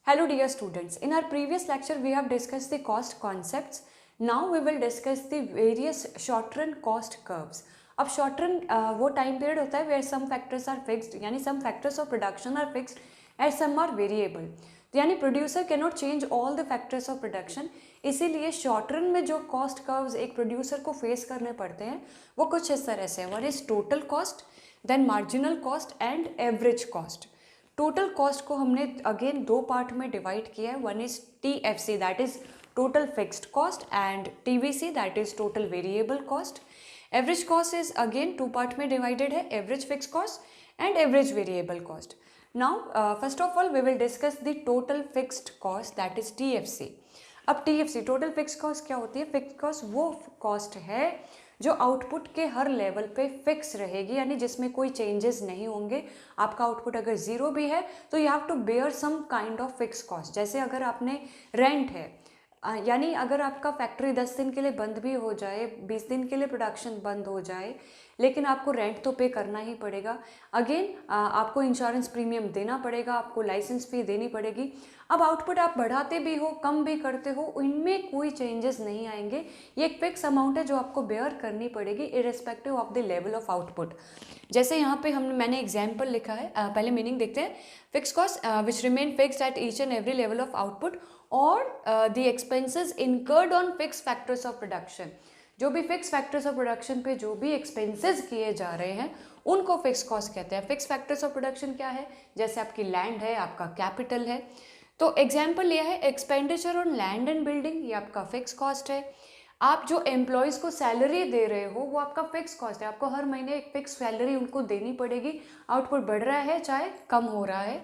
Hello dear students, in our previous lecture we have discussed the cost concepts. Now we will discuss the various short run cost curves. अब short run वो time period होता है where some factors are fixed, यानी some factors of production are fixed and some are variable. तो यानी producer cannot change all the factors of production. इसीलिए short run में जो cost curves एक producer को face करने पड़ते हैं वो कुछ इस तरह से, one is total cost, then marginal cost and average cost. Total cost को हमने अगेन दो पार्ट में डिवाइड किया है. One is TFC that is total fixed cost and TVC that is total variable cost. Average cost is again two part में divided है, average fix cost and average variable cost. Now first of all we will discuss the total fixed cost that is TFC. अब TFC total fix cost क्या होती है? Fix cost वो cost है जो output के हर लेवल पे फिक्स रहेगी, यानी जिसमें कोई चेंजेस नहीं होंगे. आपका आउटपुट अगर जीरो भी है तो you have to bear some kind of fix cost. जैसे अगर आपने रेंट है, यानी अगर आपका फैक्ट्री 10 दिन के लिए बंद भी हो जाए, 20 दिन के लिए प्रोडक्शन बंद हो जाए, लेकिन आपको रेंट तो पे करना ही पड़ेगा. अगेन आपको इंश्योरेंस प्रीमियम देना पड़ेगा, आपको लाइसेंस फी देनी पड़ेगी. अब आउटपुट आप बढ़ाते भी हो कम भी करते हो, इनमें कोई चेंजेस नहीं आएंगे. ये एक फिक्स अमाउंट है जो आपको बेयर करनी पड़ेगी irrespective of the level of output. जैसे यहाँ पे मैंने एग्जाम्पल लिखा है, पहले मीनिंग देखते हैं. Fix cost which remain fixed at each and every level of output और the expenses incurred on fix factors of production. जो भी फिक्स फैक्टर्स ऑफ प्रोडक्शन पे जो भी एक्सपेंसेस किए जा रहे हैं उनको फिक्स कॉस्ट कहते हैं. फिक्स फैक्टर्स ऑफ प्रोडक्शन क्या है? जैसे आपकी लैंड है, आपका कैपिटल है. तो एग्जाम्पल लिया है expenditure on land and building, ये आपका फिक्स कॉस्ट है. आप जो एम्प्लॉयज़ को सैलरी दे रहे हो वो आपका फिक्स कॉस्ट है. आपको हर महीने एक फिक्स सैलरी उनको देनी पड़ेगी, आउटपुट बढ़ रहा है चाहे कम हो रहा है.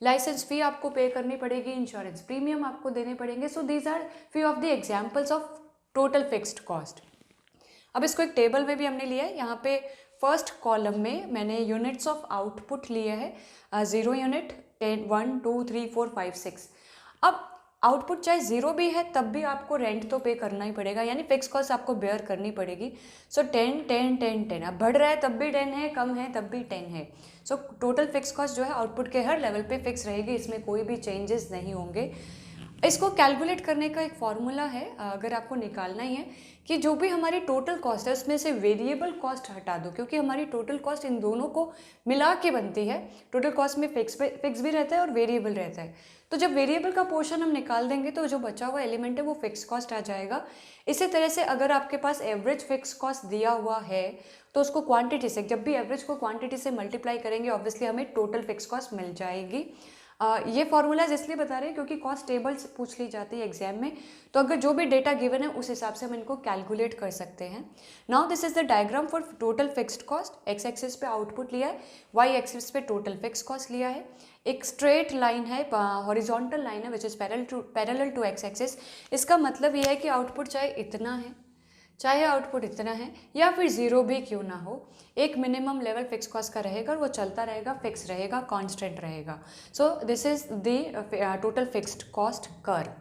लाइसेंस फी आपको पे करनी पड़ेगी, इंश्योरेंस प्रीमियम आपको देने पड़ेंगे. So these are few of the examples of total fixed cost. अब इसको एक टेबल में भी हमने लिया है. यहाँ पे फर्स्ट कॉलम में मैंने यूनिट्स ऑफ आउटपुट लिए है, 0 यूनिट, 10, 1, 2, 3, 4, 5, 6. अब आउटपुट चाहे ज़ीरो भी है तब भी आपको रेंट तो पे करना ही पड़ेगा, यानी फिक्स कॉस्ट आपको बेयर करनी पड़ेगी. सो 10, 10, 10, 10. अब बढ़ रहा है तब भी 10 है, कम है तब भी 10 है. सो टोटल फिक्स कॉस्ट जो है आउटपुट के हर लेवल पे फिक्स रहेगी, इसमें कोई भी चेंजेस नहीं होंगे. इसको कैलकुलेट करने का एक फॉर्मूला है, अगर आपको निकालना ही है कि जो भी हमारी टोटल कॉस्ट है उसमें से वेरिएबल कॉस्ट हटा दो, क्योंकि हमारी टोटल कॉस्ट इन दोनों को मिला के बनती है. टोटल कॉस्ट में फिक्स भी रहता है और वेरिएबल रहता है. तो जब वेरिएबल का पोर्शन हम निकाल देंगे तो जो बचा हुआ एलिमेंट है वो फिक्स कॉस्ट आ जाएगा. इसी तरह से अगर आपके पास एवरेज फिक्स कॉस्ट दिया हुआ है तो उसको क्वांटिटी से, जब भी एवरेज को क्वांटिटी से मल्टीप्लाई करेंगे ऑब्वियसली हमें टोटल फिक्स कॉस्ट मिल जाएगी. ये फॉर्मूलाज इसलिए बता रहे हैं क्योंकि कॉस्ट टेबल्स पूछ ली जाती है एग्जाम में, तो अगर जो भी डेटा गिवन है उस हिसाब से हम इनको कैलकुलेट कर सकते हैं. Now this is the diagram for total fixed cost. X axis पे आउटपुट लिया है, वाई एक्सिस पे टोटल फिक्स कॉस्ट लिया है. एक स्ट्रेट लाइन है, हॉरिजॉन्टल लाइन है which is parallel to X axis. इसका मतलब ये है कि आउटपुट चाहे इतना है चाहे आउटपुट इतना है या फिर ज़ीरो भी क्यों ना हो, एक मिनिमम लेवल फिक्स कॉस्ट का रहेगा और वो चलता रहेगा, फिक्स रहेगा, कांस्टेंट रहेगा. सो this is the total fixed cost curve.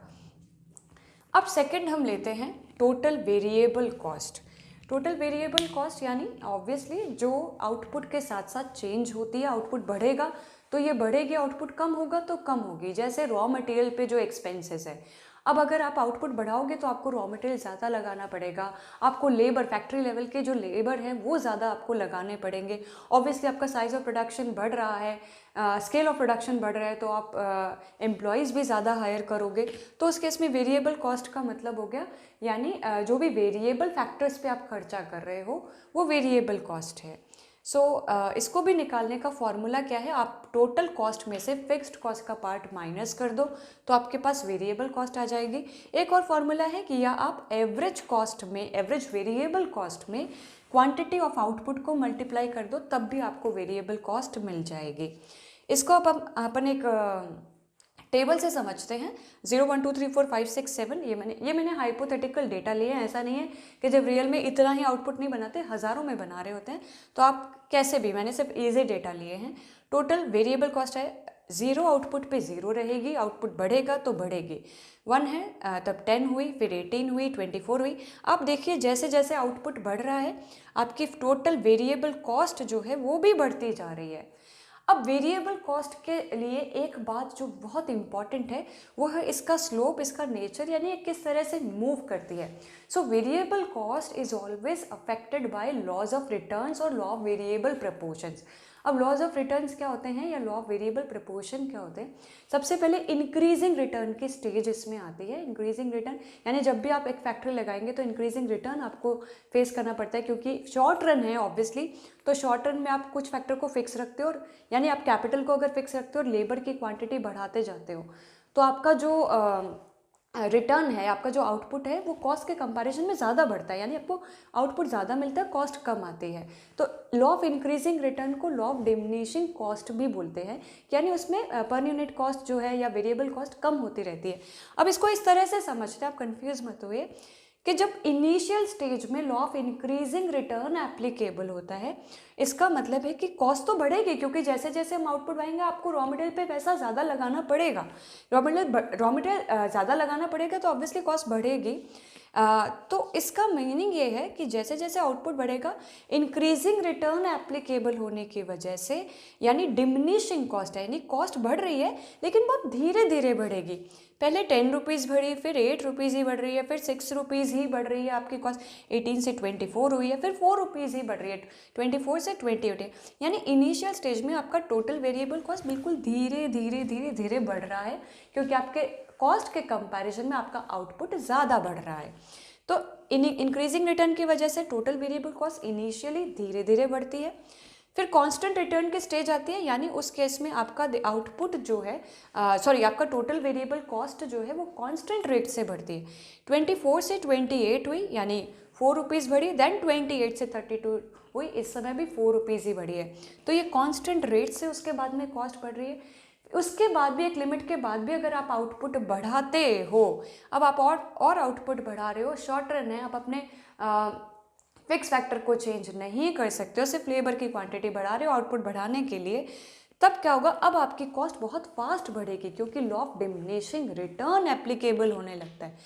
अब सेकंड हम लेते हैं total variable cost. Total variable cost यानी ऑब्वियसली जो आउटपुट के साथ साथ चेंज होती है. आउटपुट बढ़ेगा तो ये बढ़ेगी, आउटपुट कम होगा तो कम होगी. जैसे रॉ मटेरियल पे जो एक्सपेंसेस है, अब अगर आप आउटपुट बढ़ाओगे तो आपको रॉ मटेरियल ज़्यादा लगाना पड़ेगा, आपको लेबर, फैक्ट्री लेवल के जो लेबर हैं वो ज़्यादा आपको लगाने पड़ेंगे. ऑब्वियसली आपका साइज़ ऑफ प्रोडक्शन बढ़ रहा है, स्केल ऑफ प्रोडक्शन बढ़ रहा है, तो आप एम्प्लॉयज़ भी ज़्यादा हायर करोगे. तो उस केस में वेरिएबल कॉस्ट का मतलब हो गया, यानी जो भी वेरिएबल फैक्टर्स पे आप खर्चा कर रहे हो वो वेरिएबल कॉस्ट है. सो इसको भी निकालने का फॉर्मूला क्या है? आप टोटल कॉस्ट में से फिक्स्ड कॉस्ट का पार्ट माइनस कर दो तो आपके पास वेरिएबल कॉस्ट आ जाएगी. एक और फॉर्मूला है कि या आप एवरेज कॉस्ट में, एवरेज वेरिएबल कॉस्ट में क्वांटिटी ऑफ आउटपुट को मल्टीप्लाई कर दो तब भी आपको वेरिएबल कॉस्ट मिल जाएगी. इसको अपन एक टेबल से समझते हैं. 0, 1, 2, 3, 4, 5, 6, 7 ये मैंने हाइपोथेटिकल डेटा लिए हैं. ऐसा नहीं है कि जब रियल में इतना ही आउटपुट नहीं बनाते, हज़ारों में बना रहे होते हैं, तो आप कैसे भी, मैंने सिर्फ ईजी डेटा लिए हैं. टोटल वेरिएबल कॉस्ट है, ज़ीरो आउटपुट पे ज़ीरो रहेगी, आउटपुट बढ़ेगा तो बढ़ेगी. 1 है तब 10 हुई, फिर 18 हुई, 24 हुई. आप देखिए जैसे जैसे आउटपुट बढ़ रहा है आपकी टोटल वेरिएबल कॉस्ट जो है वो भी बढ़ती जा रही है. अब वेरिएबल कॉस्ट के लिए एक बात जो बहुत इंपॉर्टेंट है वो है इसका स्लोप, इसका नेचर, यानी किस तरह से मूव करती है। So variable cost is always affected by laws of returns और लॉ ऑफ वेरिएबल प्रपोर्शंस। अब लॉज ऑफ रिटर्न्स क्या होते हैं या लॉ ऑफ वेरिएबल प्रपोर्शन क्या होते हैं? सबसे पहले इंक्रीजिंग रिटर्न की स्टेज इसमें आती है। इंक्रीजिंग रिटर्न यानी जब भी आप एक फैक्ट्री लगाएंगे तो इंक्रीजिंग रिटर्न आपको फेस करना पड़ता है, क्योंकि शॉर्ट रन है ऑब्वियसली। तो शॉर्ट रन में आप कुछ फैक्टर को फिक्स रखते हो, और यानी आप कैपिटल को अगर फिक्स रखते हो और लेबर की क्वांटिटी बढ़ाते जाते हो, तो आपका जो रिटर्न है, आपका जो आउटपुट है वो कॉस्ट के कंपैरिजन में ज़्यादा बढ़ता है, यानी आपको आउटपुट ज़्यादा मिलता है, कॉस्ट कम आती है। तो लॉ ऑफ इंक्रीजिंग रिटर्न को लॉ ऑफ डिमिनिशिंग कॉस्ट भी बोलते हैं, यानी उसमें पर यूनिट कॉस्ट जो है या वेरिएबल कॉस्ट कम होती रहती है। अब इसको इस तरह से समझते हैं, आप कंफ्यूज मत होइए, कि जब इनिशियल स्टेज में law of increasing return applicable होता है, इसका मतलब है कि कॉस्ट तो बढ़ेगी, क्योंकि जैसे जैसे हम आउटपुट बढ़ाएंगे आपको रॉ मटेरियल पे पैसा ज़्यादा लगाना पड़ेगा। रॉ मटेरियल ज़्यादा लगाना पड़ेगा तो ऑब्वियसली कॉस्ट बढ़ेगी। तो इसका मीनिंग ये है कि जैसे जैसे आउटपुट बढ़ेगा, इंक्रीजिंग रिटर्न एप्लीकेबल होने की वजह से, यानी डिमिनिशिंग कॉस्ट है, यानी कॉस्ट बढ़ रही है लेकिन बहुत धीरे धीरे बढ़ेगी। पहले 10 रुपीज़ बढ़ी, फिर 8 रुपीज़ ही बढ़ रही है, फिर 6 रुपीज़ ही बढ़ रही है आपकी कॉस्ट, 18 से 24 हुई है, फिर 4 रुपीज़ ही बढ़ रही है, 24 से 28 है। यानी इनिशियल स्टेज में आपका टोटल वेरिएबल कॉस्ट बिल्कुल धीरे धीरे धीरे धीरे बढ़ रहा है, क्योंकि आपके कॉस्ट के कंपैरिजन में आपका आउटपुट ज़्यादा बढ़ रहा है। तो इंक्रीजिंग रिटर्न की वजह से टोटल वेरिएबल कॉस्ट इनिशियली धीरे धीरे बढ़ती है। फिर कांस्टेंट रिटर्न की स्टेज आती है, यानी उस केस में आपका आउटपुट जो है आपका टोटल वेरिएबल कॉस्ट जो है वो कांस्टेंट रेट से बढ़ती है। 24 से 28 हुई, यानी 4 रुपीज़ बढ़ी, देन 28 से 32 हुई, इस समय भी 4 रुपीज़ ही बढ़ी है। तो ये कांस्टेंट रेट से उसके बाद में कॉस्ट बढ़ रही है। उसके बाद भी एक लिमिट के बाद भी अगर आप आउटपुट बढ़ाते हो, अब आप और आउटपुट बढ़ा रहे हो, शॉर्ट रन है, आप अपने फिक्स फैक्टर को चेंज नहीं कर सकते हो, सिर्फ लेबर की क्वांटिटी बढ़ा रहे हो आउटपुट बढ़ाने के लिए, तब क्या होगा, अब आपकी कॉस्ट बहुत फास्ट बढ़ेगी, क्योंकि law of diminishing return applicable होने लगता है।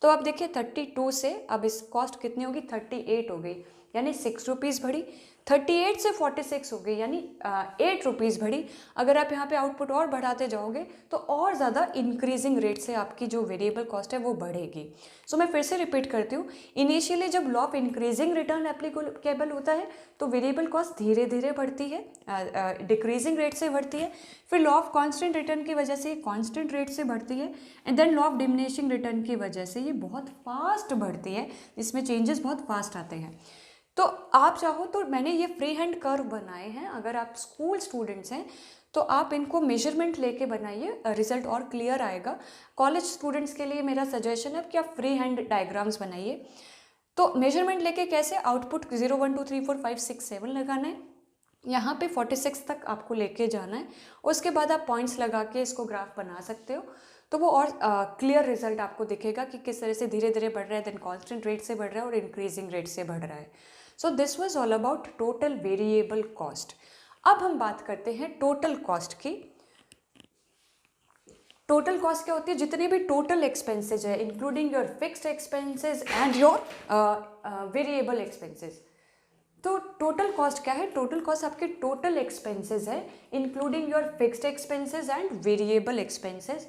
तो आप देखिए 32 से अब इस कॉस्ट कितनी होगी, 38 हो गई, यानी 6 रुपीज़ बढ़ी। 38 से 46 हो गई, यानी 8 रुपीज़ बढ़ी। अगर आप यहाँ पे आउटपुट और बढ़ाते जाओगे तो और ज़्यादा इंक्रीजिंग रेट से आपकी जो वेरिएबल कॉस्ट है वो बढ़ेगी। सो मैं फिर से रिपीट करती हूँ, इनिशियली जब law of increasing return applicable होता है तो वेरिएबल कॉस्ट धीरे धीरे बढ़ती है, डिक्रीजिंग रेट से बढ़ती है। फिर लॉ ऑफ कॉन्स्टेंट रिटर्न की वजह से कॉन्स्टेंट रेट से बढ़ती है, and then law of diminishing return की वजह से ये बहुत फास्ट बढ़ती है, इसमें चेंजेस बहुत फास्ट आते हैं। तो आप चाहो तो मैंने ये फ्री हैंड कर्व बनाए हैं, अगर आप स्कूल स्टूडेंट्स हैं तो आप इनको मेजरमेंट लेके बनाइए, रिजल्ट और क्लियर आएगा। कॉलेज स्टूडेंट्स के लिए मेरा सजेशन है कि आप फ्री हैंड डायग्राम्स बनाइए। तो मेजरमेंट लेके कैसे, आउटपुट 0 1 2 3 4 5 6 7 लगाना है, यहाँ पे 46 तक आपको लेके जाना है। उसके बाद आप पॉइंट्स लगा के इसको ग्राफ बना सकते हो, तो वो और क्लियर रिजल्ट आपको दिखेगा कि किस तरह से धीरे धीरे बढ़ रहा है, देन कांस्टेंट रेट से बढ़ रहा है और इंक्रीजिंग रेट से बढ़ रहा है। So this was all about total variable cost. अब हम बात करते हैं टोटल कॉस्ट की। टोटल कॉस्ट क्या होती है, जितने भी टोटल एक्सपेंसेज है, including your fixed expenses and your variable expenses. तो टोटल कॉस्ट क्या है, टोटल कॉस्ट आपके टोटल एक्सपेंसेस है, including your fixed expenses and variable expenses.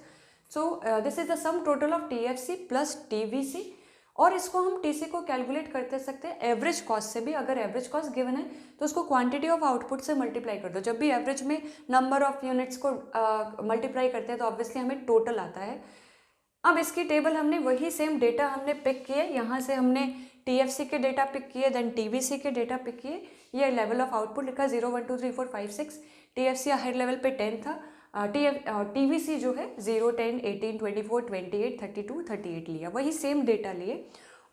So this is the sum total of TFC plus TVC, और इसको हम TC को calculate करते सकते हैं एवरेज कॉस्ट से भी। अगर एवरेज कॉस्ट गिवन है तो उसको क्वांटिटी ऑफ आउटपुट से मल्टीप्लाई कर दो। जब भी एवरेज में नंबर ऑफ यूनिट्स को मल्टीप्लाई करते हैं तो ऑब्वियसली हमें टोटल आता है। अब इसकी टेबल हमने वही सेम डेटा हमने पिक किए, यहाँ से हमने टीएफसी के डेटा पिक किए, देन टीवीसी के डेटा पिक किए, ये लेवल ऑफ आउटपुट लिखा 0 1 2 3 4 5 6। टीएफसी हायर लेवल पे 10 था, टीवीसी जो है 0 10 18 24 28 32 38 लिया, वही सेम डेटा लिए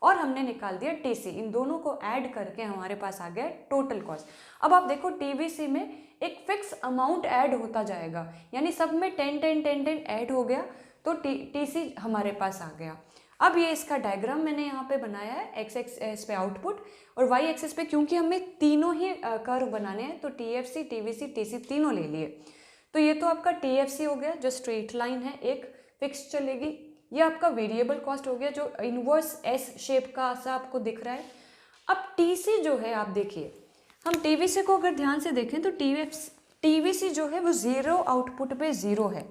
और हमने निकाल दिया टीसी। इन दोनों को ऐड करके हमारे पास आ गया टोटल कॉस्ट। अब आप देखो टीवीसी में एक फिक्स अमाउंट ऐड होता जाएगा, यानी सब में 10 10 10 10 ऐड हो गया, तो टीसी हमारे पास आ गया। अब ये इसका डायग्राम मैंने यहाँ पे बनाया है, एक्स एक्सिस पे आउटपुट और वाई एक्सिस पे, क्योंकि हमें तीनों ही कर्व बनाने हैं तो टीएफसी टीवीसी टीसी तीनों ले लिए। तो ये तो आपका टीएफसी हो गया जो स्ट्रेट लाइन है, एक फिक्स चलेगी। ये आपका वेरिएबल कॉस्ट हो गया जो इनवर्स एस शेप का सा आपको दिख रहा है। अब टीसी जो है, आप देखिए, हम टीवीसी को अगर ध्यान से देखें तो टीवीसी जो है वो जीरो आउटपुट पे जीरो है,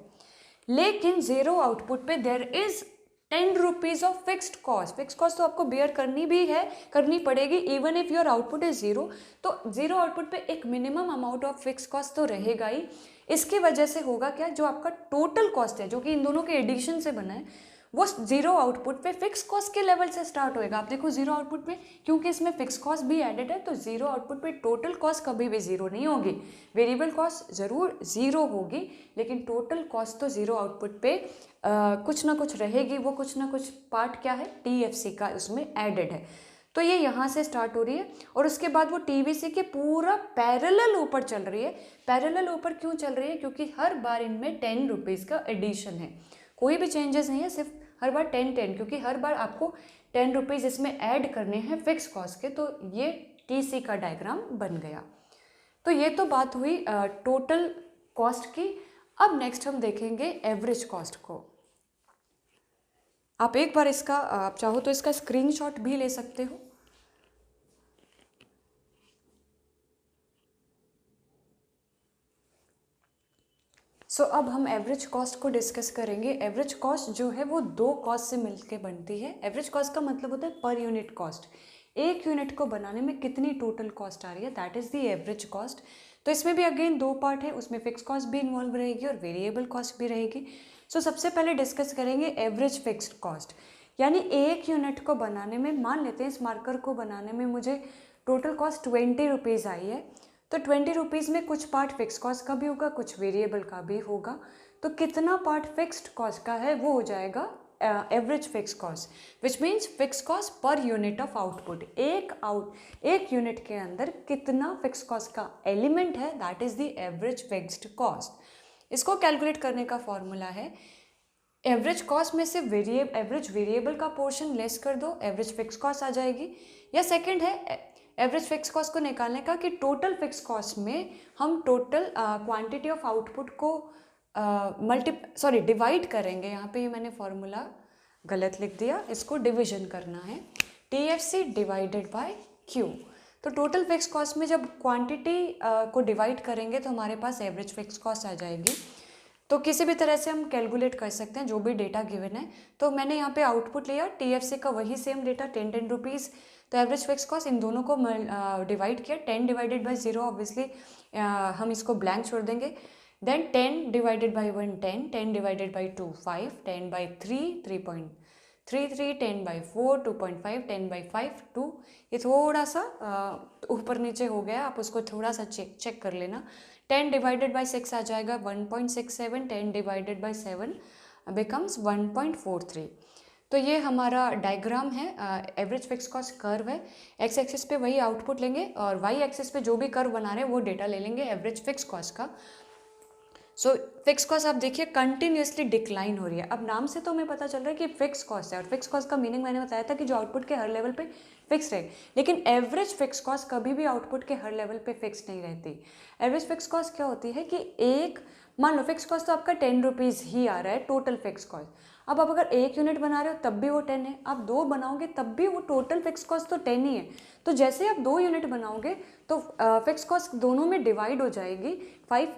लेकिन जीरो आउटपुट पे there is 10 rupees of fixed cost. Fixed cost तो आपको बेयर करनी पड़ेगी even if your output is zero. तो जीरो आउटपुट पे एक minimum amount of fixed cost तो रहेगा ही। इसकी वजह से होगा क्या, जो आपका टोटल कॉस्ट है जो कि इन दोनों के एडिशन से बना है, वो जीरो आउटपुट पे फिक्स कॉस्ट के लेवल से स्टार्ट होएगा। आप देखो जीरो आउटपुट पे, क्योंकि इसमें फिक्स कॉस्ट भी एडेड है, तो जीरो आउटपुट पे टोटल कॉस्ट कभी भी जीरो नहीं होगी। वेरिएबल कॉस्ट ज़रूर जीरो होगी, लेकिन टोटल कॉस्ट तो जीरो आउटपुट पे कुछ ना कुछ रहेगी। वो कुछ ना कुछ पार्ट क्या है, टीएफसी का उसमें एडेड है। तो ये यहाँ से स्टार्ट हो रही है और उसके बाद वो टीवीसी के पूरा पैरेलल ऊपर चल रही है। पैरेलल ऊपर क्यों चल रही है, क्योंकि हर बार इनमें 10 रुपीज़ का एडिशन है, कोई भी चेंजेस नहीं है, सिर्फ हर बार 10, क्योंकि हर बार आपको 10 रुपीज़ इसमें ऐड करने हैं फिक्स कॉस्ट के। तो ये टीसी का डायग्राम बन गया। तो ये तो बात हुई टोटल कॉस्ट की। अब नेक्स्ट हम देखेंगे एवरेज कॉस्ट को। आप एक बार इसका आप चाहो तो इसका स्क्रीनशॉट भी ले सकते हो। अब हम एवरेज कॉस्ट को डिस्कस करेंगे। एवरेज कॉस्ट जो है वो दो कॉस्ट से मिलके बनती है। एवरेज कॉस्ट का मतलब होता है पर यूनिट कॉस्ट। एक यूनिट को बनाने में कितनी टोटल कॉस्ट आ रही है, that is the average cost. तो इसमें भी अगेन दो पार्ट है, उसमें फिक्स कॉस्ट भी इन्वॉल्व रहेगी और वेरिएबल कॉस्ट भी रहेगी। सबसे पहले डिस्कस करेंगे एवरेज फिक्स्ड कॉस्ट, यानी एक यूनिट को बनाने में, मान लेते हैं इस मार्कर को बनाने में मुझे टोटल कॉस्ट 20 रुपीज़ आई है। तो 20 रुपीज़ में कुछ पार्ट फिक्स कॉस्ट का भी होगा, कुछ वेरिएबल का भी होगा। तो कितना पार्ट फिक्स्ड कॉस्ट का है वो हो जाएगा average fix cost, which means fix cost per unit of output. एक यूनिट के अंदर कितना फिक्स कॉस्ट का एलिमेंट है, that is the average fixed cost. इसको कैलकुलेट करने का फॉर्मूला है, एवरेज कॉस्ट में से एवरेज वेरिएबल का पोर्शन लेस कर दो, एवरेज फिक्स कॉस्ट आ जाएगी। या सेकंड है एवरेज फिक्स कॉस्ट को निकालने का कि टोटल फिक्स कॉस्ट में हम टोटल क्वांटिटी ऑफ आउटपुट को डिवाइड करेंगे। यहाँ पे ये मैंने फॉर्मूला गलत लिख दिया, इसको डिवीजन करना है, टीएफसी डिवाइडेड बाय क्यू। तो टोटल फिक्स कॉस्ट में जब क्वांटिटी को डिवाइड करेंगे तो हमारे पास एवरेज फिक्स कॉस्ट आ जाएगी। तो किसी भी तरह से हम कैलकुलेट कर सकते हैं जो भी डेटा गिवन है। तो मैंने यहाँ पे आउटपुट लिया टीएफसी का, वही सेम डेटा 10 रुपीज़। तो एवरेज फिक्स कॉस्ट इन दोनों को डिवाइड किया, 10 डिवाइडेड बाई 0 ऑब्वियसली हम इसको ब्लैंक छोड़ देंगे। Then 10 divided by 1 10, 10 divided by 2 5, 10 by 3 3.33, 10 by 4 2.5, 10 by 5 2। ये थोड़ा सा ऊपर नीचे हो गया, आप उसको थोड़ा सा चेक कर लेना। 10 डिवाइडेड बाई 6 आ जाएगा 1.67, 10 डिवाइडेड बाई 7 बिकम्स 1.43। तो ये हमारा डायग्राम है, एवरेज फिक्स कॉस्ट कर्व है। एक्स एक्सिस पे वही आउटपुट लेंगे और वाई एक्सिस पे जो भी कर्व बना रहे हैं वो डेटा ले लेंगे एवरेज फिक्स कॉस्ट का। फिक्स कॉस्ट आप देखिए कंटिन्यूसली डिक्लाइन हो रही है। अब नाम से तो हमें पता चल रहा है कि फिक्स कॉस्ट है, और फिक्स कॉस्ट का मीनिंग मैंने बताया था कि जो आउटपुट के हर लेवल पे फिक्स रहे। लेकिन एवरेज फिक्स कॉस्ट कभी भी आउटपुट के हर लेवल पे फिक्स नहीं रहती। एवरेज फिक्स कॉस्ट क्या होती है कि मान लो फिक्स कॉस्ट तो आपका 10 रुपीज़ ही आ रहा है टोटल फिक्स कॉस्ट। अब आप अगर एक यूनिट बना रहे हो तब भी वो 10 है, आप 2 बनाओगे तब भी वो टोटल फिक्स कॉस्ट तो 10 ही है। तो जैसे आप 2 यूनिट बनाओगे तो फिक्स कॉस्ट दोनों में डिवाइड हो जाएगी, 5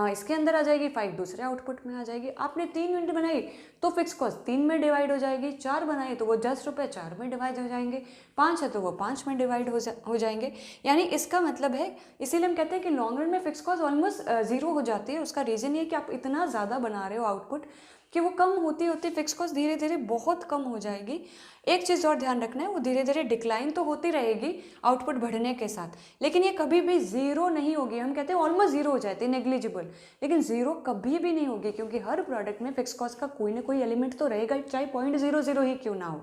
इसके अंदर आ जाएगी, 5 दूसरे आउटपुट में आ जाएगी। आपने 3 यूनिट बनाई तो फिक्स कॉस्ट 3 में डिवाइड हो जाएगी, 4 बनाई तो वो 10 रुपये 4 में डिवाइड हो जाएंगे, 5 है तो वो 5 में डिवाइड हो जाएंगे। यानी इसका मतलब है, इसीलिए हम कहते हैं कि लॉन्ग रन में फिक्स कॉस्ट ऑलमोस्ट जीरो हो जाती है। उसका रीज़न ये कि आप इतना ज़्यादा बना रहे हो आउटपुट कि वो कम होती होती फिक्स कॉस्ट धीरे धीरे बहुत कम हो जाएगी। एक चीज़ और ध्यान रखना है, वो धीरे धीरे डिक्लाइन तो होती रहेगी आउटपुट बढ़ने के साथ, लेकिन ये कभी भी ज़ीरो नहीं होगी। हम कहते हैं ऑलमोस्ट ज़ीरो हो जाती है, नेग्लिजिबल, लेकिन ज़ीरो कभी भी नहीं होगी, क्योंकि हर प्रोडक्ट में फिक्स कॉस्ट का कोई ना कोई एलिमेंट तो रहेगा, चाहे 0.00 ही क्यों ना हो।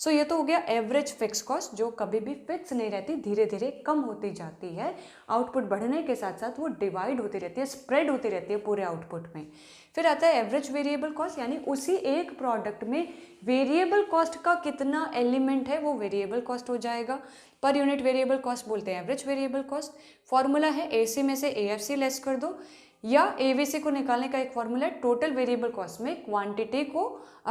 ये तो हो गया एवरेज फिक्स कॉस्ट, जो कभी भी फिक्स नहीं रहती, धीरे धीरे कम होती जाती है। आउटपुट बढ़ने के साथ साथ वो डिवाइड होती रहती है, स्प्रेड होती रहती है पूरे आउटपुट में। फिर आता है एवरेज वेरिएबल कॉस्ट, यानी उसी एक प्रोडक्ट में वेरिएबल कॉस्ट का कितना एलिमेंट है वो वेरिएबल कॉस्ट हो जाएगा। पर यूनिट वेरिएबल कॉस्ट बोलते हैं एवरेज वेरिएबल कॉस्ट। फॉर्मूला है एसी में से एएफसी लेस कर दो, या एवीसी को निकालने का एक फॉर्मूला है टोटल वेरिएबल कॉस्ट में क्वांटिटी को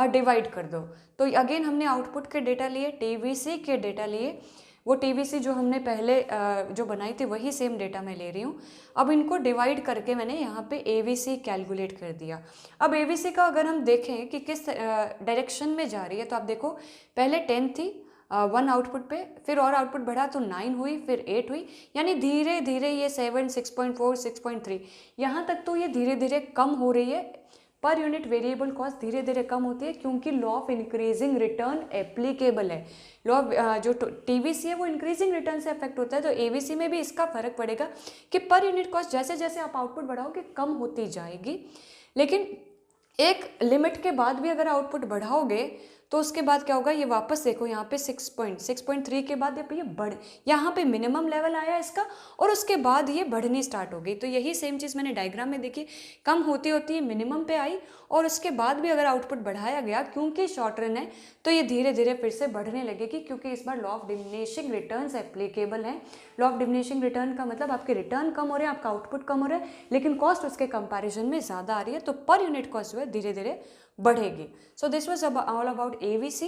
डिवाइड कर दो। तो अगेन हमने आउटपुट के डेटा लिए, टीवीसी के डेटा लिए, वो टीवीसी जो हमने पहले जो बनाई थी वही सेम डेटा मैं ले रही हूँ। अब इनको डिवाइड करके मैंने यहाँ पे एवीसी कैलकुलेट कर दिया। अब एवीसी का अगर हम देखें कि किस डायरेक्शन में जा रही है, तो आप देखो पहले 10 थी 1 आउटपुट पे, फिर और आउटपुट बढ़ा तो 9 हुई, फिर 8 हुई, यानी धीरे धीरे ये 7, 6.4, 6.3 यहाँ तक तो ये धीरे धीरे कम हो रही है। पर यूनिट वेरिएबल कॉस्ट धीरे धीरे कम होती है क्योंकि law of increasing return applicable है। लॉ जो टीवीसी है वो इंक्रीजिंग रिटर्न से अफेक्ट होता है, तो एवीसी में भी इसका फर्क पड़ेगा कि पर यूनिट कॉस्ट जैसे जैसे आप आउटपुट बढ़ाओगे कम होती जाएगी, लेकिन एक लिमिट के बाद भी अगर आउटपुट बढ़ाओगे तो उसके बाद क्या होगा, ये वापस देखो यहाँ पे 6.3 के बाद ये बढ़, यहाँ पे मिनिमम लेवल आया इसका और उसके बाद ये बढ़नी स्टार्ट हो गई। तो यही सेम चीज़ मैंने डायग्राम में देखी, कम होती होती है मिनिमम पे आई और उसके बाद भी अगर आउटपुट बढ़ाया गया क्योंकि शॉर्ट रन है तो ये धीरे धीरे फिर से बढ़ने लगेगी, क्योंकि इस बार law of diminishing returns applicable है। लॉ ऑफ डिमिनिशिंग रिटर्न का मतलब आपके रिटर्न कम हो रहे हैं, आपका आउटपुट कम हो रहा है, लेकिन कॉस्ट उसके कंपैरिजन में ज़्यादा आ रही है, तो पर यूनिट कॉस्ट जो है धीरे धीरे बढ़ेगी। So this was all about AVC.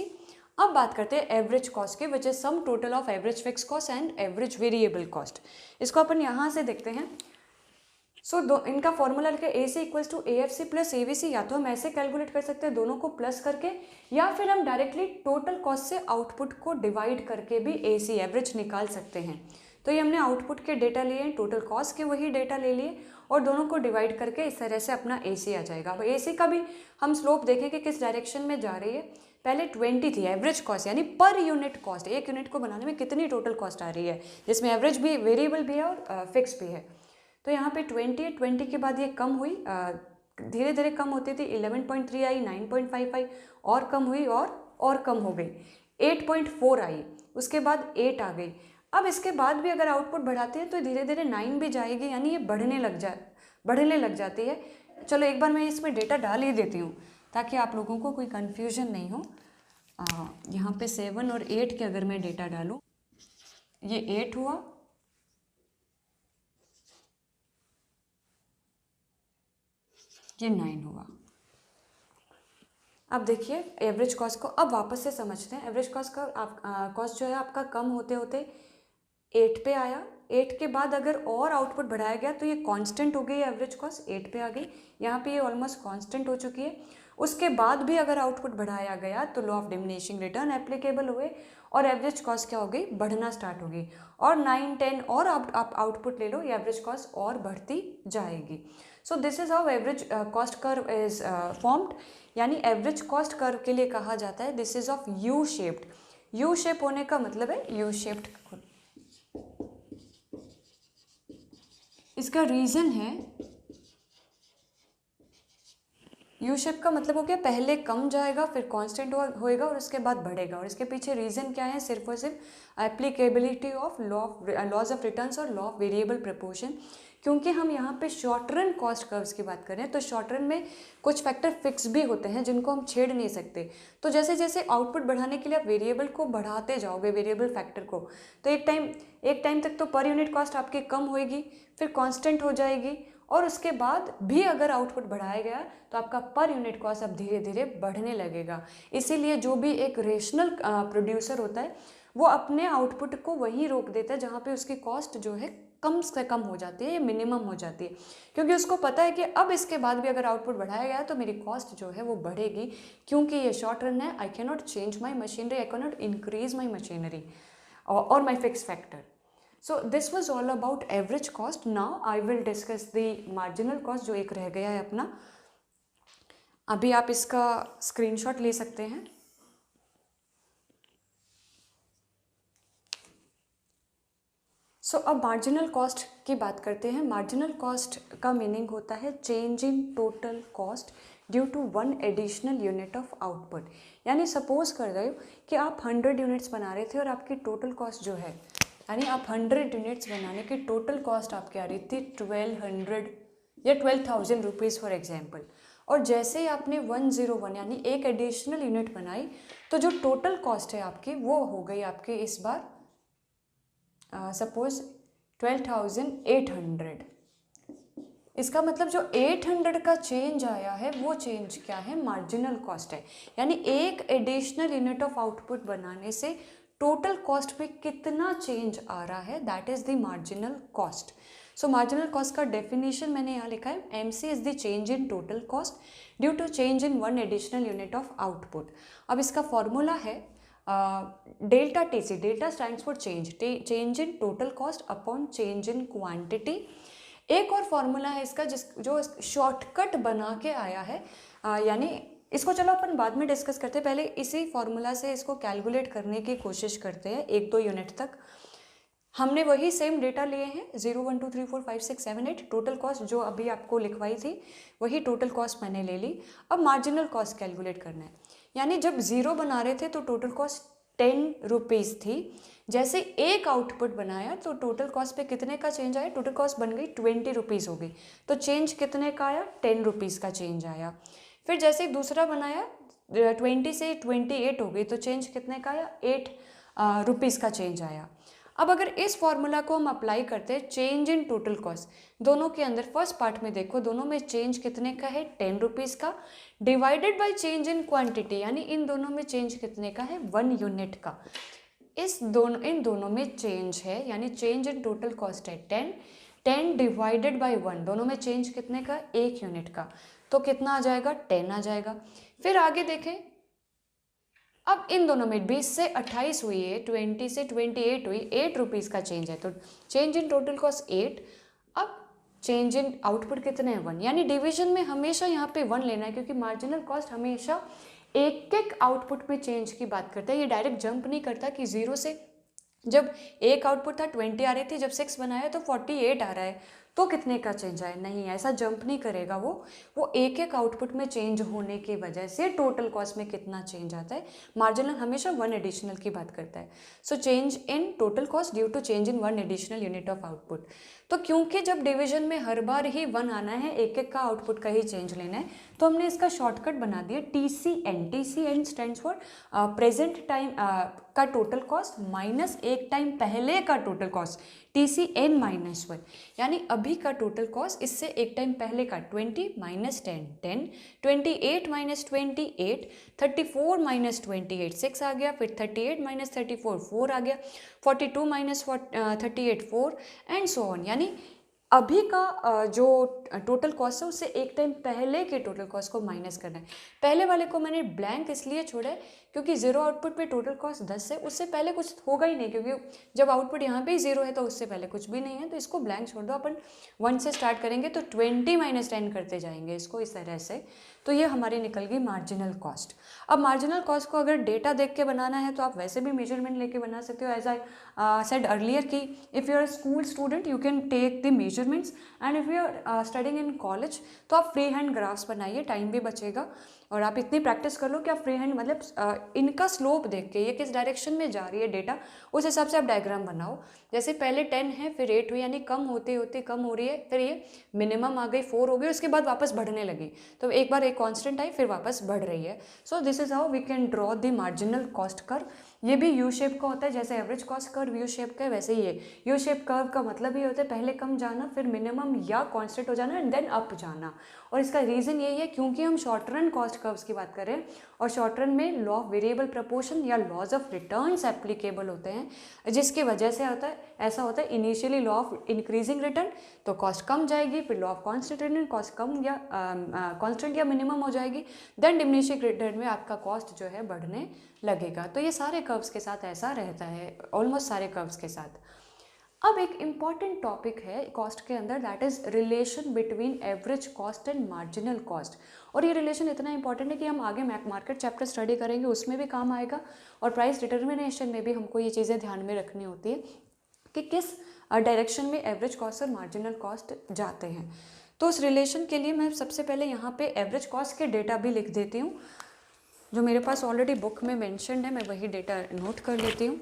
अब बात करते हैं एवरेज कॉस्ट की, which is sum total of average fix cost and average variable cost. इसको अपन यहाँ से देखते हैं। सो इनका फॉर्मूला लिखा A C equals to A F C plus A V C, या तो हम ऐसे कैलकुलेट कर सकते हैं दोनों को प्लस करके, या फिर हम डायरेक्टली टोटल कॉस्ट से आउटपुट को डिवाइड करके भी ए सी एवरेज निकाल सकते हैं। तो ये हमने आउटपुट के डेटा लिए हैं, टोटल कॉस्ट के वही डेटा ले लिए और दोनों को डिवाइड करके इस तरह से अपना ए सी आ जाएगा। अब ए सी का भी हम स्लोप देखें कि किस डायरेक्शन में जा रही है। पहले 20 थी एवरेज कॉस्ट, यानी पर यूनिट कॉस्ट, एक यूनिट को बनाने में कितनी टोटल कॉस्ट आ रही है, जिसमें एवरेज भी, वेरिएबल भी है और फिक्स भी है। तो यहाँ पे 20 है, 20 के बाद ये कम हुई, धीरे धीरे कम होती थी, 11.3 आई, 9.5 आई, और कम हुई और कम हो गई, 8.4 आई, उसके बाद 8 आ गई। अब इसके बाद भी अगर आउटपुट बढ़ाते हैं तो धीरे धीरे 9 भी जाएगी, यानी ये बढ़ने लग जाती है। चलो एक बार मैं इसमें डेटा डाल ही देती हूँ ताकि आप लोगों को कोई कन्फ्यूजन नहीं हो। यहाँ पे 7 और 8 के अगर मैं डेटा डालूँ, ये 8 हुआ, ये 9 हुआ। अब देखिए एवरेज कॉस्ट को अब वापस से समझते हैं। एवरेज कॉस्ट का कॉस्ट जो है आपका कम होते होते 8 पे आया, 8 के बाद अगर और आउटपुट बढ़ाया गया तो ये कांस्टेंट हो गई, एवरेज कॉस्ट 8 पे आ गई, यहाँ पे ये ऑलमोस्ट कांस्टेंट हो चुकी है। उसके बाद भी अगर आउटपुट बढ़ाया गया तो law of diminishing return applicable हुए और एवरेज कॉस्ट क्या हो गई, बढ़ना स्टार्ट हो गई, और 9, 10 और आप आउटपुट ले लो, ये एवरेज कॉस्ट और बढ़ती जाएगी। सो this is how average cost curve is formed, यानी एवरेज कॉस्ट कर्व के लिए कहा जाता है this is of U shaped. U shape होने का मतलब है यू शेप्ड। इसका रीज़न है, यू शेप का मतलब हो गया पहले कम जाएगा फिर कांस्टेंट होएगा और उसके बाद बढ़ेगा, और इसके पीछे रीज़न क्या है, सिर्फ और सिर्फ applicability of laws of returns और लॉ ऑफ वेरिएबल प्रपोर्शन। क्योंकि हम यहाँ पे शॉर्ट रन कॉस्ट कर्व्स की बात करें तो शॉर्ट रन में कुछ फैक्टर फिक्स भी होते हैं जिनको हम छेड़ नहीं सकते। तो जैसे जैसे आउटपुट बढ़ाने के लिए आप वेरिएबल को बढ़ाते जाओगे, वेरिएबल फैक्टर को, तो एक टाइम तक तो पर यूनिट कॉस्ट आपकी कम होएगी, फिर कांस्टेंट हो जाएगी, और उसके बाद भी अगर आउटपुट बढ़ाया गया तो आपका पर यूनिट कॉस्ट अब धीरे धीरे बढ़ने लगेगा। इसीलिए जो भी एक रेशनल प्रोड्यूसर होता है वो अपने आउटपुट को वहीं रोक देता है जहाँ पे उसकी कॉस्ट जो है कम से कम हो जाती है या मिनिमम हो जाती है, क्योंकि उसको पता है कि अब इसके बाद भी अगर आउटपुट बढ़ाया गया तो मेरी कॉस्ट जो है वो बढ़ेगी, क्योंकि ये शॉर्ट रन है। I can not change my machinery, I can not increase my machinery और my fix factor. So this was all about average cost. Now I will discuss the marginal cost, जो एक रह गया है अपना। अभी आप इसका स्क्रीनशॉट ले सकते हैं। अब मार्जिनल कॉस्ट की बात करते हैं। मार्जिनल कॉस्ट का मीनिंग होता है change in total cost due to 1 additional unit of output. यानी सपोज कर रहे हो कि आप 100 यूनिट्स बना रहे थे और आपकी टोटल कॉस्ट जो है, यानी आप 100 यूनिट्स बनाने की टोटल कॉस्ट आपकी आ रही थी 1200 या 12,000 रुपीज़ फॉर एग्जांपल, और जैसे ही आपने 101 यानी एक एडिशनल यूनिट बनाई तो जो टोटल कॉस्ट है आपकी वो हो गई आपके इस बार सपोज 12,800। इसका मतलब जो 800 का चेंज आया है वो चेंज क्या है, मार्जिनल कॉस्ट है। यानी एक एडिशनल यूनिट ऑफ आउटपुट बनाने से टोटल कॉस्ट में कितना चेंज आ रहा है, that is the marginal cost. So marginal cost का डेफिनेशन मैंने यहाँ लिखा है, MC is the change in total cost due to change in one additional unit of output. अब इसका फॉर्मूला है delta TC, delta stands for change in total cost upon change in quantity. एक और formula है इसका जो shortcut बना के आया है, यानी इसको चलो अपन बाद में डिस्कस करते हैं, पहले इसी फॉर्मूला से इसको कैलकुलेट करने की कोशिश करते हैं 1-2 यूनिट तक। हमने वही सेम डेटा लिए हैं 0 1 2 3 4 5 6 7 8, टोटल कॉस्ट जो अभी आपको लिखवाई थी वही टोटल कॉस्ट मैंने ले ली। अब मार्जिनल कॉस्ट कैलकुलेट करना है, यानी जब 0 बना रहे थे तो टोटल कॉस्ट 10 रुपीज़ थी। जैसे एक आउटपुट बनाया तो टोटल कॉस्ट पे कितने का चेंज आया, टोटल कॉस्ट बन गई 20 रुपीज़ हो गई, तो चेंज कितने का आया, 10 रुपीज़ का चेंज आया। फिर जैसे दूसरा बनाया 20 से 28 हो गई, तो चेंज कितने का आया, 8 रुपीज़ का चेंज आया। अब अगर इस फॉर्मूला को हम अप्लाई करते हैं चेंज इन टोटल कॉस्ट, दोनों के अंदर फर्स्ट पार्ट में देखो दोनों में चेंज कितने का है, 10 रुपीज़ का, divided by change in quantity, यानी इन दोनों में चेंज कितने का है, 1 यूनिट का। इन दोनों में चेंज है, यानी चेंज इन टोटल कॉस्ट है 10 डिवाइडेड बाय 1, दोनों में चेंज कितने का, 1 यूनिट का, तो कितना आ जाएगा, 10 आ जाएगा। फिर आगे देखें, अब इन दोनों में 20 से 28 हुई है, 20 से 28 हुई, 8 रुपीज़ का चेंज है, तो चेंज इन टोटल कॉस्ट 8। अब चेंज इन आउटपुट कितने हैं, 1, यानी डिवीजन में हमेशा यहाँ पे 1 लेना है, क्योंकि मार्जिनल कॉस्ट हमेशा एक एक आउटपुट में चेंज की बात करता है, ये डायरेक्ट जंप नहीं करता कि 0 से, जब एक आउटपुट था 20 आ रही थी, जब 6 बनाया तो 48 आ रहा है, तो कितने का चेंज आया, नहीं ऐसा जंप नहीं करेगा वो एक एक आउटपुट में चेंज होने की वजह से टोटल कॉस्ट में कितना चेंज आता है। मार्जिनल हमेशा 1 एडिशनल की बात करता है। So change in total cost due to change in 1 additional unit of output. तो क्योंकि जब डिवीजन में हर बार ही 1 आना है, एक एक का आउटपुट का ही चेंज लेना है, तो हमने इसका शॉर्टकट बना दिया TCN stands for present time का टोटल कॉस्ट माइनस एक टाइम पहले का टोटल कॉस्ट, TCN -1, यानी अभी का टोटल कॉस्ट इससे एक टाइम पहले का 20 माइनस 10 10, 28 माइनस 28 34 माइनस 28 6 आ गया, फिर 38 माइनस 34 4 आ गया, 42 माइनस 38 4 एंड सो ऑन, यानी अभी का जो टोटल कॉस्ट है उससे एक टाइम पहले के टोटल कॉस्ट को माइनस करना है। पहले वाले को मैंने ब्लैंक इसलिए छोड़ा है क्योंकि 0 आउटपुट पे टोटल कॉस्ट 10 है, उससे पहले कुछ होगा ही नहीं, क्योंकि जब आउटपुट यहाँ पे ही 0 है तो उससे पहले कुछ भी नहीं है, तो इसको ब्लैंक छोड़ दो। अपन 1 से स्टार्ट करेंगे तो 20 माइनस 10 करते जाएंगे इसको इस तरह से, तो ये हमारी निकल गई मार्जिनल कॉस्ट। अब मार्जिनल कॉस्ट को अगर डेटा देख के बनाना है तो आप वैसे भी मेजरमेंट लेके बना सकते हो, एज आई सेड अर्लियर कि if you are school student you can take the measurements, and if you are studying in college तो आप फ्री हैंड ग्राफ्स बनाइए, टाइम भी बचेगा और आप इतनी प्रैक्टिस कर लो कि आप फ्री हैंड मतलब इनका स्लोप देख के ये किस डायरेक्शन में जा रही है डेटा, उस हिसाब से आप डायग्राम बनाओ। जैसे पहले 10 है फिर 8 हुई, यानी कम होते होते कम हो रही है, फिर ये मिनिमम आ गई 4 हो गई, उसके बाद वापस बढ़ने लगी, तो एक बार एक कांस्टेंट आई फिर वापस बढ़ रही है। So this is how we can draw the marginal cost curve. ये भी यू शेप का होता है, जैसे average cost curve U shape का है, वैसे ही ये यू शेप कर्व का मतलब ये होता है पहले कम जाना फिर मिनिमम या कांस्टेंट हो जाना एंड देन अप जाना। और इसका रीज़न यही है क्योंकि हम शॉर्ट रन कॉस्ट कर्व्स की बात कर रहे हैं और शॉर्ट रन में लॉ ऑफ वेरिएबल प्रपोर्शन या लॉज ऑफ रिटर्न्स एप्लीकेबल होते हैं, जिसकी वजह से होता है ऐसा होता है initially law of increasing return तो कॉस्ट कम जाएगी, फिर law of constant return cost कम या कांस्टेंट या मिनिमम हो जाएगी, देन डिमिनिशिंग रिटर्न में आपका कॉस्ट जो है बढ़ने लगेगा। तो ये सारे कर्व्स के साथ ऐसा रहता है, ऑलमोस्ट सारे कर्व्स के साथ। अब एक इम्पॉर्टेंट टॉपिक है कॉस्ट के अंदर, that is relation between average cost and marginal cost. और ये रिलेशन इतना इंपॉर्टेंट है कि हम आगे मार्केट चैप्टर स्टडी करेंगे उसमें भी काम आएगा, और प्राइस डिटर्मिनेशन में भी हमको ये चीज़ें ध्यान में रखनी होती है कि किस डायरेक्शन में एवरेज कॉस्ट और मार्जिनल कॉस्ट जाते हैं। तो उस रिलेशन के लिए मैं सबसे पहले यहाँ पे एवरेज कॉस्ट के डेटा भी लिख देती हूँ, जो मेरे पास ऑलरेडी बुक में मेंशन्ड है, मैं वही डेटा नोट कर लेती हूँ।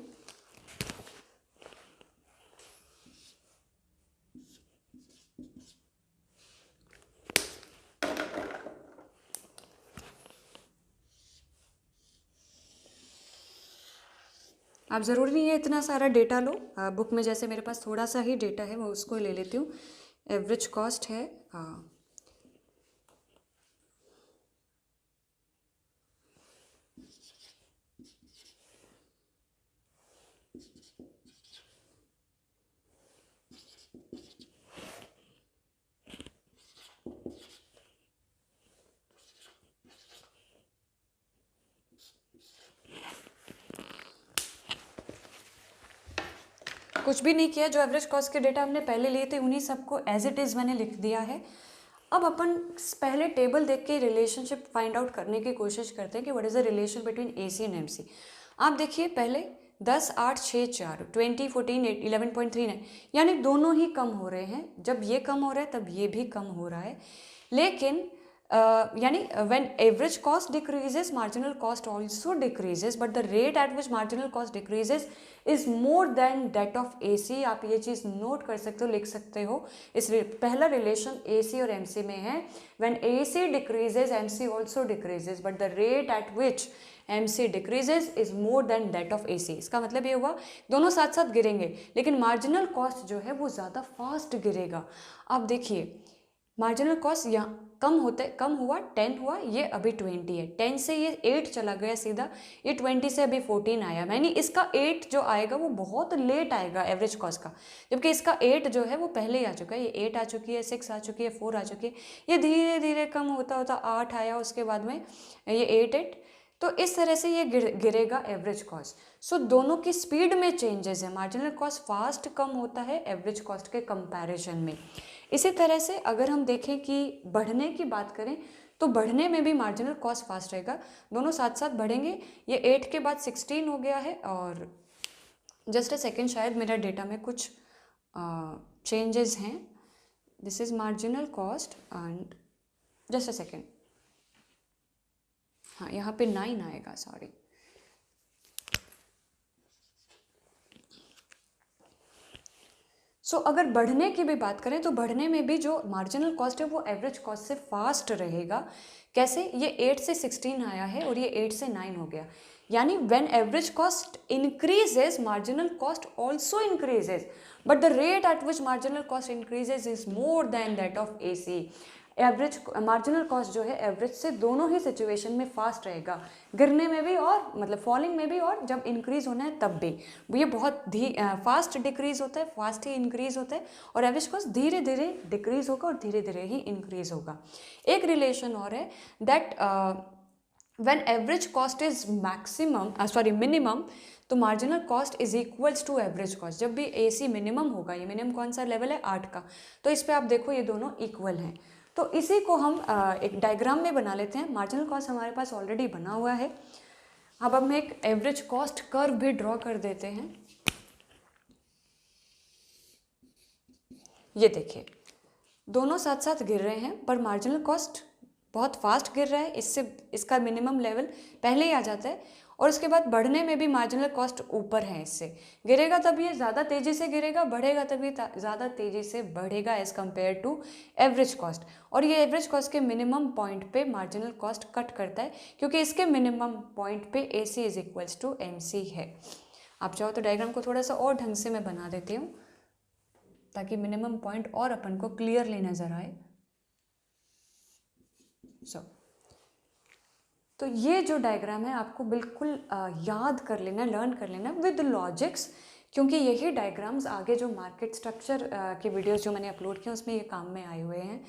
आप ज़रूरी नहीं है इतना सारा डेटा लो, बुक में जैसे मेरे पास थोड़ा सा ही डेटा है मैं उसको ले लेती हूँ। एवरेज कॉस्ट है कुछ भी नहीं किया, जो एवरेज कॉस्ट के डेटा हमने पहले लिए थे उन्हीं सबको एज इट इज़ मैंने लिख दिया है। अब अपन पहले टेबल देख के रिलेशनशिप फाइंड आउट करने की कोशिश करते हैं कि what is the relation between AC and MC। आप देखिए पहले 10, 8, 6, 4, 20, 14, 11.39, यानी दोनों ही कम हो रहे हैं। जब ये कम हो रहा है तब ये भी कम हो रहा है। लेकिन यानी when average cost decreases, marginal cost also decreases, but the rate at which marginal cost decreases is more than that of AC। आप ये चीज़ नोट कर सकते हो, लिख सकते हो। इस पहला रिलेशन AC और MC में है। when AC decreases, MC also decreases, but the rate at which MC decreases is more than that of AC। इसका मतलब ये हुआ दोनों साथ साथ गिरेंगे, लेकिन मार्जिनल कॉस्ट जो है वो ज़्यादा फास्ट गिरेगा। आप देखिए मार्जिनल कॉस्ट यहाँ कम हुआ 10 हुआ, ये अभी 20 है। 10 से ये 8 चला गया सीधा, ये 20 से अभी 14 आया, यानी इसका 8 जो आएगा वो बहुत लेट आएगा एवरेज कॉस्ट का, जबकि इसका 8 जो है वो पहले ही आ चुका है। ये 8 आ चुकी है, 6 आ चुकी है, 4 आ चुकी है, ये धीरे धीरे कम होता होता 8 आया, उसके बाद में ये 8, तो इस तरह से ये गिरेगा एवरेज कॉस्ट। सो दोनों की स्पीड में चेंजेस है। मार्जिनल कॉस्ट फास्ट कम होता है एवरेज कॉस्ट के कंपैरिजन में। इसी तरह से अगर हम देखें कि बढ़ने की बात करें तो बढ़ने में भी मार्जिनल कॉस्ट फास्ट रहेगा, दोनों साथ साथ बढ़ेंगे। ये 8 के बाद 16 हो गया है, और जस्ट अ सेकेंड, शायद मेरा डेटा में कुछ चेंजेस हैं। This is marginal cost and just a second, हाँ यहाँ पे 9 आएगा, सॉरी। सो अगर बढ़ने की भी बात करें तो बढ़ने में भी जो मार्जिनल कॉस्ट है वो एवरेज कॉस्ट से फास्ट रहेगा। कैसे? ये 8 से 16 आया है और ये 8 से 9 हो गया, यानी when average cost increases marginal cost also increases, but the rate at which marginal cost increases is more than that of AC। Average marginal cost जो है एवरेज से दोनों ही सिचुएशन में फास्ट रहेगा, गिरने में भी और मतलब फॉलिंग में भी, और जब इंक्रीज होना है तब भी। ये बहुत फास्ट डिक्रीज होता है, फास्ट ही इंक्रीज होता है, और एवरेज कॉस्ट धीरे धीरे डिक्रीज होगा और धीरे धीरे ही इंक्रीज होगा। एक रिलेशन और है that when average cost is minimum, तो marginal cost is equals to average cost. जब भी AC मिनिमम होगा, ये मिनिमम कौन सा लेवल है? 8 का, तो इस पर आप देखो ये दोनों इक्वल हैं। तो इसी को हम एक डायग्राम में बना लेते हैं। मार्जिनल कॉस्ट हमारे पास ऑलरेडी बना हुआ है। अब हम एक एवरेज कॉस्ट कर्व भी ड्रॉ कर देते हैं। ये देखिए दोनों साथ साथ गिर रहे हैं, पर मार्जिनल कॉस्ट बहुत फास्ट गिर रहा है, इसका मिनिमम लेवल पहले ही आ जाता है, और उसके बाद बढ़ने में भी मार्जिनल कॉस्ट ऊपर है, इससे गिरेगा तब ये ज़्यादा तेज़ी से गिरेगा, बढ़ेगा तब ये ज़्यादा तेज़ी से बढ़ेगा as compare to average cost. और ये एवरेज कॉस्ट के मिनिमम पॉइंट पे मार्जिनल कॉस्ट कट करता है, क्योंकि इसके मिनिमम पॉइंट पे AC is equals to MC है। आप चाहो तो डायग्राम को थोड़ा सा और ढंग से मैं बना देती हूँ, ताकि मिनिमम पॉइंट और अपन को क्लियरली नज़र आए। तो ये जो डायग्राम है आपको बिल्कुल याद कर लेना, लर्न कर लेना विद लॉजिक्स, क्योंकि यही डायग्राम्स आगे जो मार्केट स्ट्रक्चर के वीडियोस जो मैंने अपलोड किए उसमें ये काम में आए हुए हैं,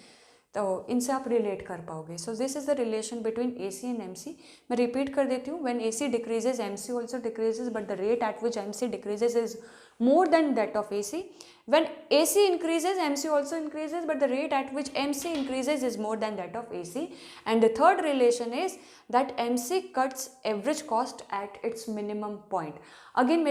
तो इनसे आप रिलेट कर पाओगे। सो this is the relation between AC and MC। मैं रिपीट कर देती हूँ, when AC decreases MC also decreases, but the rate at which MC decreases is more than that of AC। When AC increases, MC also increases, but the rate at which MC increases is more than that of AC। And the third relation is that MC cuts average cost at its minimum point। Again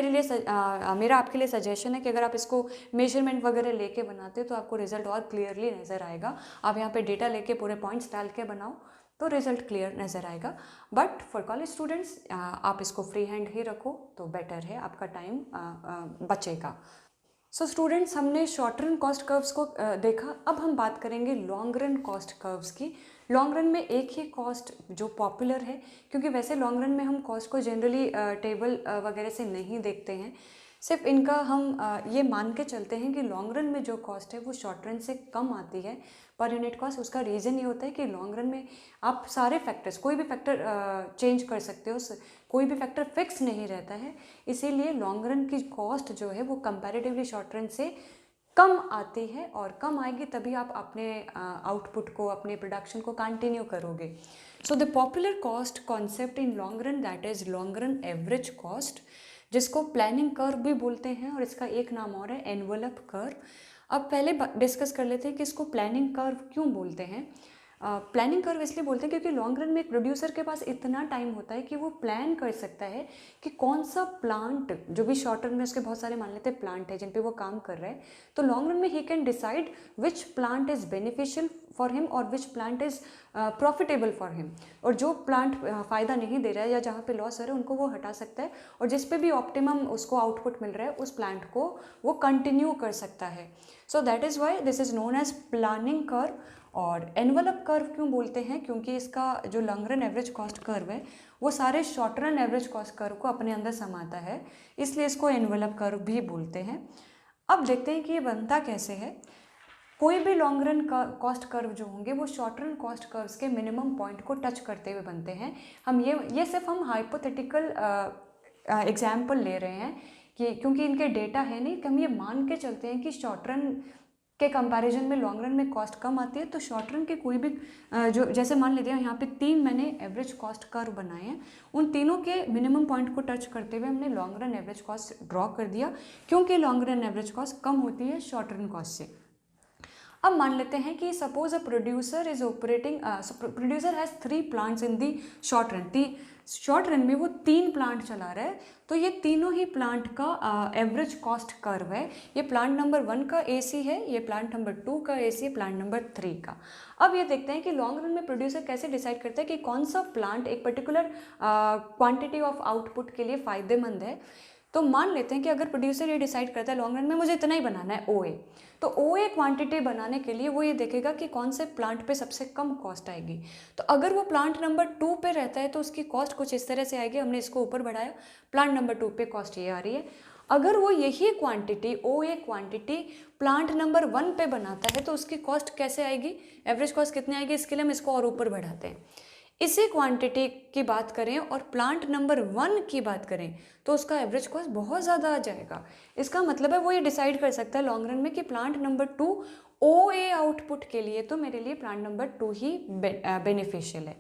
मेरा आपके लिए suggestion है कि अगर आप इसको measurement वगैरह लेके बनाते हो तो आपको रिजल्ट और क्लियरली नज़र आएगा। आप यहाँ पे डेटा लेके पूरे पॉइंट्स डाल के बनाओ तो रिजल्ट क्लियर नज़र आएगा। बट फॉर कॉलेज स्टूडेंट्स आप इसको फ्री हैंड ही रखो तो बेटर है, आपका टाइम बचेगा। सो स्टूडेंट्स हमने शॉर्ट रन कॉस्ट कर्व्स को देखा। अब हम बात करेंगे लॉन्ग रन कॉस्ट कर्व्स की। लॉन्ग रन में एक ही कॉस्ट जो पॉपुलर है, क्योंकि वैसे लॉन्ग रन में हम कॉस्ट को जनरली टेबल वगैरह से नहीं देखते हैं, सिर्फ इनका हम ये मान के चलते हैं कि लॉन्ग रन में जो कॉस्ट है वो शॉर्ट रन से कम आती है पर यूनिट कॉस्ट। उसका रीज़न ये होता है कि लॉन्ग रन में आप सारे फैक्टर्स, कोई भी फैक्टर चेंज कर सकते हो, कोई भी फैक्टर फिक्स नहीं रहता है, इसीलिए लॉन्ग रन की कॉस्ट जो है वो कंपैरेटिवली शॉर्ट रन से कम आती है, और कम आएगी तभी आप अपने आउटपुट को, अपने प्रोडक्शन को कंटिन्यू करोगे। So the popular cost concept in long run that is long run average cost, जिसको प्लानिंग कर्व भी बोलते हैं और इसका एक नाम और है एनवलप कर्व। अब पहले डिस्कस कर लेते हैं कि इसको प्लानिंग कर्व क्यों बोलते हैं। प्लानिंग कर्व इसलिए बोलते हैं क्योंकि लॉन्ग रन में एक प्रोड्यूसर के पास इतना टाइम होता है कि वो प्लान कर सकता है कि कौन सा प्लांट, जो भी शॉर्ट रन में उसके बहुत सारे मान लेते हैं प्लांट है जिन पे वो काम कर रहा है, तो लॉन्ग रन में ही can decide which plant is beneficial for him और which plant is profitable for him, और जो प्लांट फ़ायदा नहीं दे रहा है या जहाँ पे लॉस हो रहा है उनको वो हटा सकता है, और जिस पे भी ऑप्टिमम उसको आउटपुट मिल रहा है उस प्लांट को वो कंटिन्यू कर सकता है। So that is why this is known as planning curve. और एनवलप कर्व क्यों बोलते हैं, क्योंकि इसका जो long run average cost curve है वो सारे short run average cost curve को अपने अंदर समाता है, इसलिए इसको एनवलप कर्व भी बोलते हैं। अब देखते हैं कि ये बनता कैसे है। कोई भी लॉन्ग रन कॉस्ट कर्व जो होंगे वो शॉर्ट रन कॉस्ट कर्व्स के मिनिमम पॉइंट को टच करते हुए बनते हैं। हम ये सिर्फ हम हाइपोथेटिकल एग्जाम्पल ले रहे हैं कि क्योंकि इनके डेटा है नहीं, कि हम ये मान के चलते हैं कि शॉर्ट रन के कंपैरिजन में लॉन्ग रन में कॉस्ट कम आती है, तो शॉर्ट रन के कोई भी जो जैसे मान लीजिए यहाँ पे 3 मैंने एवरेज कॉस्ट कर्व बनाए हैं, उन तीनों के मिनिमम पॉइंट को टच करते हुए हमने long run average cost draw कर दिया, क्योंकि लॉन्ग रन एवरेज कॉस्ट कम होती है शॉर्ट रन कॉस्ट से। अब मान लेते हैं कि suppose a producer is operating, producer has 3 plants in the short run. Short run में वो 3 प्लांट चला रहा है, तो ये तीनों ही प्लांट का एवरेज कॉस्ट कर्व है। ये प्लांट नंबर 1 का AC है, ये प्लांट नंबर 2 का AC है, प्लांट नंबर 3 का। अब ये देखते हैं कि लॉन्ग रन में प्रोड्यूसर कैसे डिसाइड करता है कि कौन सा प्लांट एक पर्टिकुलर क्वांटिटी ऑफ आउटपुट के लिए फ़ायदेमंद है। तो मान लेते हैं कि अगर प्रोड्यूसर ये डिसाइड करता है लॉन्ग रन में मुझे इतना ही बनाना है OA, तो OA क्वांटिटी बनाने के लिए वो ये देखेगा कि कौन से प्लांट पे सबसे कम कॉस्ट आएगी। तो अगर वो प्लांट नंबर 2 पे रहता है तो उसकी कॉस्ट कुछ इस तरह से आएगी, हमने इसको ऊपर बढ़ाया, प्लांट नंबर 2 पे कॉस्ट ये आ रही है। अगर वो यही quantity OA quantity plant number 1 पे बनाता है तो उसकी कॉस्ट कैसे आएगी, एवरेज कॉस्ट कितनी आएगी, इसके लिए हम इसको और ऊपर बढ़ाते हैं। इसी क्वांटिटी की बात करें और प्लांट नंबर 1 की बात करें तो उसका एवरेज कॉस्ट बहुत ज़्यादा आ जाएगा। इसका मतलब है वो ये डिसाइड कर सकता है लॉन्ग रन में कि प्लांट नंबर 2 OA आउटपुट के लिए तो मेरे लिए प्लांट नंबर 2 ही बेनिफिशियल है।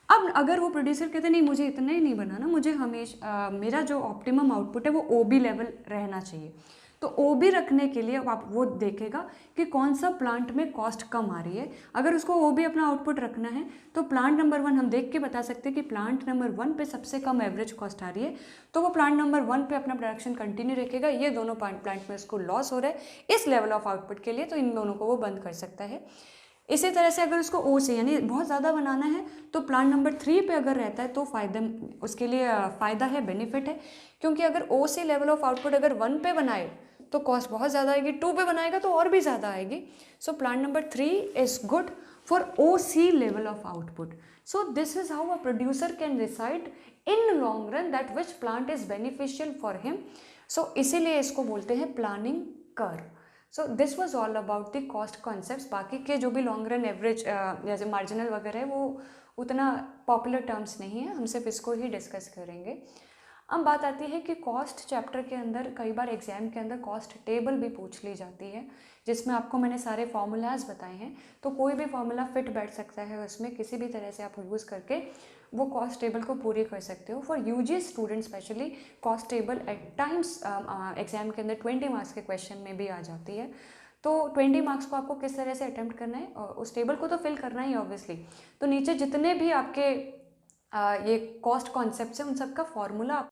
अब अगर वो प्रोड्यूसर कहते नहीं मुझे इतना ही नहीं बनाना, मुझे हमेशा मेरा जो ऑप्टिमम आउटपुट है वो OB लेवल रहना चाहिए, तो OB रखने के लिए आप वो देखेगा कि कौन सा प्लांट में कॉस्ट कम आ रही है। अगर उसको OB अपना आउटपुट रखना है तो प्लांट नंबर 1 हम देख के बता सकते हैं कि प्लांट नंबर 1 पे सबसे कम एवरेज कॉस्ट आ रही है, तो वो प्लांट नंबर 1 पे अपना प्रोडक्शन कंटिन्यू रखेगा। ये दोनों प्लांट में उसको लॉस हो रहा है इस लेवल ऑफ आउटपुट के लिए, तो इन दोनों को वो बंद कर सकता है। इसी तरह से अगर उसको O से यानी बहुत ज़्यादा बनाना है तो प्लांट नंबर 3 पे अगर रहता है तो उसके लिए फ़ायदा है, बेनिफिट है, क्योंकि अगर O से लेवल ऑफ आउटपुट अगर 1 पे बनाए तो कॉस्ट बहुत ज़्यादा आएगी, 2 पे बनाएगा तो और भी ज़्यादा आएगी। So plant number 3 is good for OC level of output. So this is how a producer can decide in long run that which plant is beneficial for him. So इसीलिए इसको बोलते हैं planning curve. So this was all about the cost concepts. बाकी के जो भी long run average जैसे marginal वगैरह है वो उतना पॉपुलर टर्म्स नहीं है, हम सिर्फ इसको ही डिस्कस करेंगे। अब बात आती है कि कॉस्ट चैप्टर के अंदर कई बार एग्जाम के अंदर कॉस्ट टेबल भी पूछ ली जाती है, जिसमें आपको मैंने सारे फार्मूलाज बताए हैं, तो कोई भी फार्मूला फिट बैठ सकता है उसमें, किसी भी तरह से आप यूज़ करके वो कॉस्ट टेबल को पूरी कर सकते हो। For UG student specially cost table at times exam के अंदर 20 मार्क्स के क्वेश्चन में भी आ जाती है। तो 20 मार्क्स को आपको किस तरह से अटेम्प्ट करना है, उस टेबल को तो फिल करना ही ऑब्वियसली। तो नीचे जितने भी आपके ये कॉस्ट कॉन्सेप्ट्स हैं उन सबका फॉर्मूला